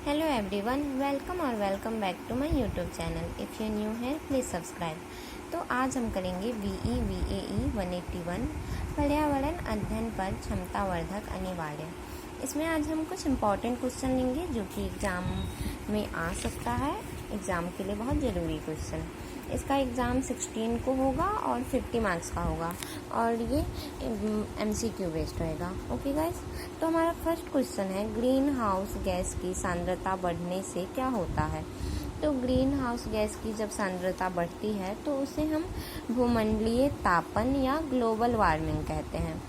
Hello everyone, welcome back to my YouTube channel. If you're new here, please subscribe. तो आज हम करेंगे VAE 181 पर्यावरण अध्ययन पर क्षमतावर्धक अनिवार्य। इसमें आज हम कुछ इम्पॉर्टेंट क्वेश्चन लेंगे जो कि एग्ज़ाम में आ सकता है, एग्ज़ाम के लिए बहुत ज़रूरी क्वेश्चन। इसका एग्ज़ाम 16 को होगा और 50 मार्क्स का होगा और ये MCQ बेस्ड रहेगा। ओके गाइस, तो हमारा फर्स्ट क्वेश्चन है ग्रीन हाउस गैस की सांद्रता बढ़ने से क्या होता है। तो ग्रीन हाउस गैस की जब सांद्रता बढ़ती है तो उसे हम भूमंडलीय तापन या ग्लोबल वार्मिंग कहते हैं।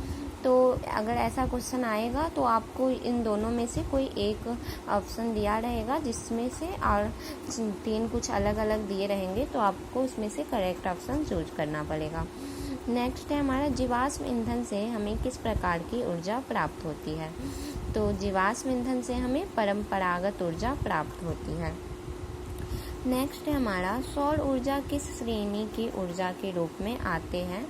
तो अगर ऐसा क्वेश्चन आएगा तो आपको इन दोनों में से कोई एक ऑप्शन दिया रहेगा, जिसमें से और 3 कुछ अलग अलग दिए रहेंगे, तो आपको उसमें से करेक्ट ऑप्शन चूज करना पड़ेगा। नेक्स्ट है हमारा जीवाश्म ईंधन से हमें किस प्रकार की ऊर्जा प्राप्त होती है। तो जीवाश्म ईंधन से हमें परंपरागत ऊर्जा प्राप्त होती है। नेक्स्ट है हमारा सौर ऊर्जा किस श्रेणी की ऊर्जा के रूप में आते हैं।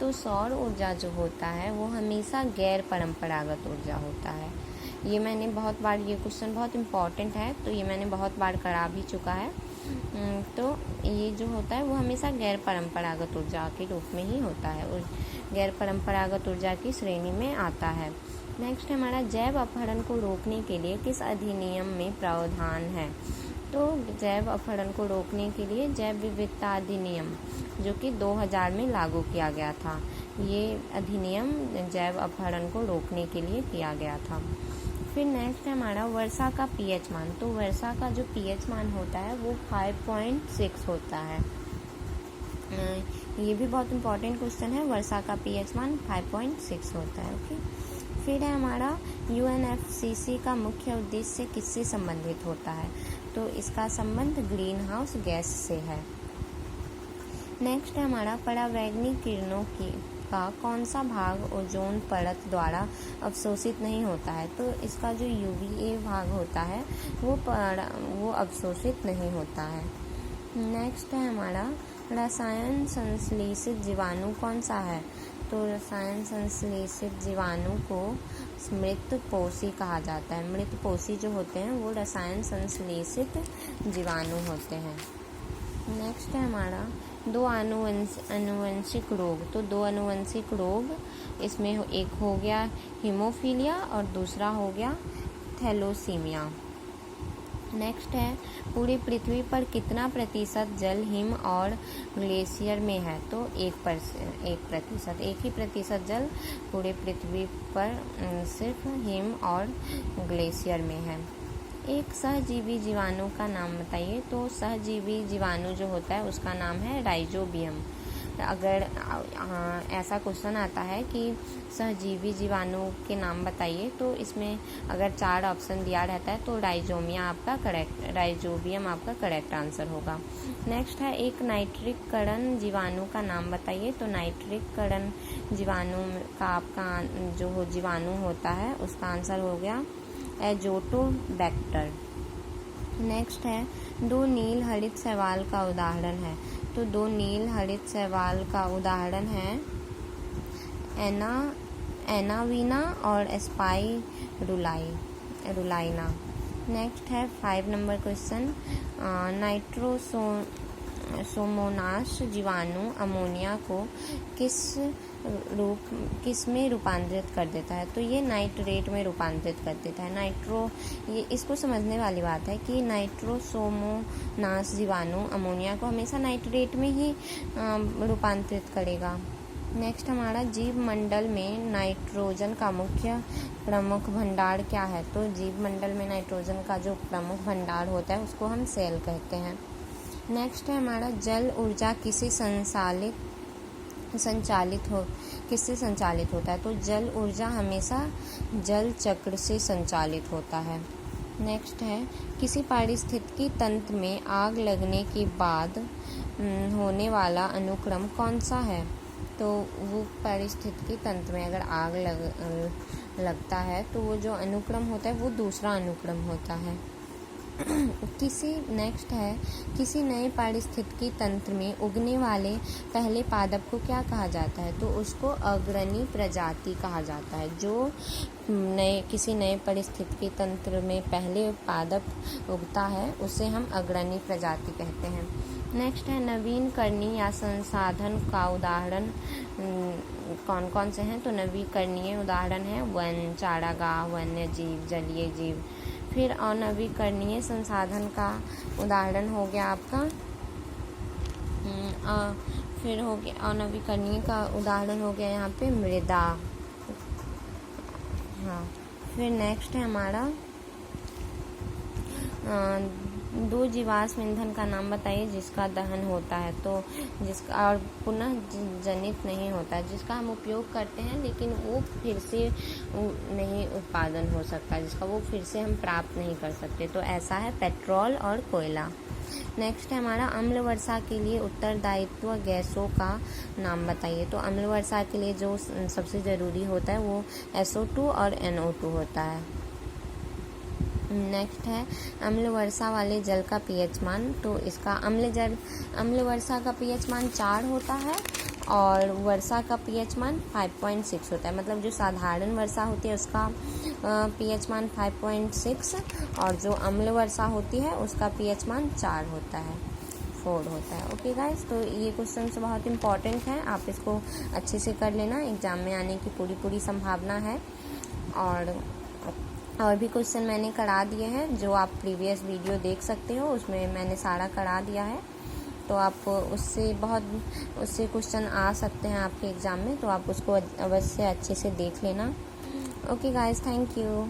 तो सौर ऊर्जा जो होता है वो हमेशा गैर परंपरागत ऊर्जा होता है। ये मैंने बहुत बार, ये क्वेश्चन बहुत इम्पॉर्टेंट है तो ये मैंने बहुत बार करा भी चुका है। तो ये जो होता है वो हमेशा गैर परंपरागत ऊर्जा के रूप में ही होता है और गैर परंपरागत ऊर्जा की श्रेणी में आता है। नेक्स्ट है हमारा जैव अपहरण को रोकने के लिए किस अधिनियम में प्रावधान है। तो जैव अपहरण को रोकने के लिए जैव विविधता अधिनियम जो कि 2000 में लागू किया गया था, ये अधिनियम जैव अपहरण को रोकने के लिए किया गया था। फिर नेक्स्ट है हमारा वर्षा का pH मान। तो वर्षा का जो pH मान होता है वो 5.6 होता है। ये भी बहुत इम्पोर्टेंट क्वेश्चन है, वर्षा का pH मान 5.6 होता है। ओके, फिर है हमारा UNFCCC का मुख्य उद्देश्य किससे संबंधित होता है। तो इसका संबंध ग्रीन हाउस गैस से है। नेक्स्ट है हमारा परावैंगनिक किरणों का कौन सा भाग ओजोन परत द्वारा अवशोषित नहीं होता है। तो इसका जो UVA भाग होता है वो अवशोषित नहीं होता है। नेक्स्ट है हमारा रसायन संश्लेषित जीवाणु कौन सा है। तो रसायन संश्लेषित जीवाणु को मृत पोषी कहा जाता है। मृत पोषी जो होते हैं वो रसायन संश्लेषित जीवाणु होते हैं। नेक्स्ट है हमारा 2 आनुवंशिक रोग। तो 2 आनुवंशिक रोग, इसमें एक हो गया हीमोफीलिया और दूसरा हो गया थैलोसीमिया। नेक्स्ट है पूरी पृथ्वी पर कितना प्रतिशत जल हिम और ग्लेशियर में है। तो 1%, 1 ही प्रतिशत जल पूरी पृथ्वी पर सिर्फ हिम और ग्लेशियर में है। एक सहजीवी जीवाणु का नाम बताइए। तो सहजीवी जीवाणु जो होता है उसका नाम है राइजोबियम। अगर ऐसा क्वेश्चन आता है कि सहजीवी जीवाणु के नाम बताइए तो इसमें अगर 4 ऑप्शन दिया रहता है तो राइजोबियम आपका करेक्ट आंसर होगा। नेक्स्ट है एक नाइट्रिक कण जीवाणु का नाम बताइए। तो नाइट्रिक कण जीवाणु का आपका जो जीवाणु होता है उसका आंसर हो गया एजोटोबैक्टर। नेक्स्ट है 2 नील हरित शैवाल का उदाहरण है। तो 2 नील हरित शैवाल का उदाहरण है एनावीना और स्पाइरुलाइना। नेक्स्ट है 5 नंबर क्वेश्चन नाइट्रोसोमोनास जीवाणु अमोनिया को किस में रूपांतरित कर देता है। तो ये नाइट्रेट में रूपांतरित कर देता है। ये इसको समझने वाली बात है कि नाइट्रोसोमोनास जीवाणु अमोनिया को हमेशा नाइट्रेट में ही रूपांतरित करेगा। नेक्स्ट हमारा जीव मंडल में नाइट्रोजन का प्रमुख भंडार क्या है। तो जीव मंडल में नाइट्रोजन का जो प्रमुख भंडार होता है उसको हम सेल कहते हैं। नेक्स्ट है हमारा जल ऊर्जा किससे संचालित होता है। तो जल ऊर्जा हमेशा जल चक्र से संचालित होता है। नेक्स्ट है किसी पारिस्थितिकी तंत्र में आग लगने के बाद होने वाला अनुक्रम कौन सा है। तो वो पारिस्थितिकी तंत्र में अगर आग लगता है तो वो जो अनुक्रम होता है वो दूसरा अनुक्रम होता है। किसी नए पारिस्थितिकी तंत्र में उगने वाले पहले पादप को क्या कहा जाता है? तो उसको अग्रणी प्रजाति कहा जाता है। जो किसी नए पारिस्थितिकी तंत्र में पहले पादप उगता है उसे हम अग्रणी प्रजाति कहते हैं। नेक्स्ट है नवीकरणीय या संसाधन का उदाहरण कौन कौन से हैं? तो नवीकरणीय उदाहरण है वन, चारागाह, वन्य जीव, जलीय जीव। फिर अनवीकरणीय संसाधन का उदाहरण हो गया आपका फिर हो गया अनवीकरणीय का उदाहरण हो गया यहाँ पे मृदा। हाँ, फिर नेक्स्ट है हमारा दो जीवाश्म ईंधन का नाम बताइए जिसका दहन होता है, तो जिसका और पुनः जनित नहीं होता है, जिसका हम उपयोग करते हैं लेकिन वो फिर से नहीं उत्पादन हो सकता, जिसका वो फिर से हम प्राप्त नहीं कर सकते। तो ऐसा है पेट्रोल और कोयला। नेक्स्ट है हमारा अम्ल वर्षा के लिए उत्तरदायित्व गैसों का नाम बताइए। तो अम्ल वर्षा के लिए जो सबसे ज़रूरी होता है वो SO2 और NO2 होता है। नेक्स्ट है अम्ल वर्षा वाले जल का pH मान। तो इसका अम्ल वर्षा का pH मान 4 होता है और वर्षा का pH मान 5.6 होता है। मतलब जो साधारण वर्षा होती है उसका pH मान 5.6 और जो अम्ल वर्षा होती है उसका pH मान 4 होता है, 4 होता है। ओके गाइस, तो ये क्वेश्चन बहुत इंपॉर्टेंट है, आप इसको अच्छे से कर लेना, एग्जाम में आने की पूरी संभावना है। और भी क्वेश्चन मैंने करा दिए हैं जो आप प्रीवियस वीडियो देख सकते हो, उसमें मैंने सारा करा दिया है। तो आप उससे क्वेश्चन आ सकते हैं आपके एग्ज़ाम में, तो आप उसको अवश्य अच्छे से देख लेना। Okay guys, thank you.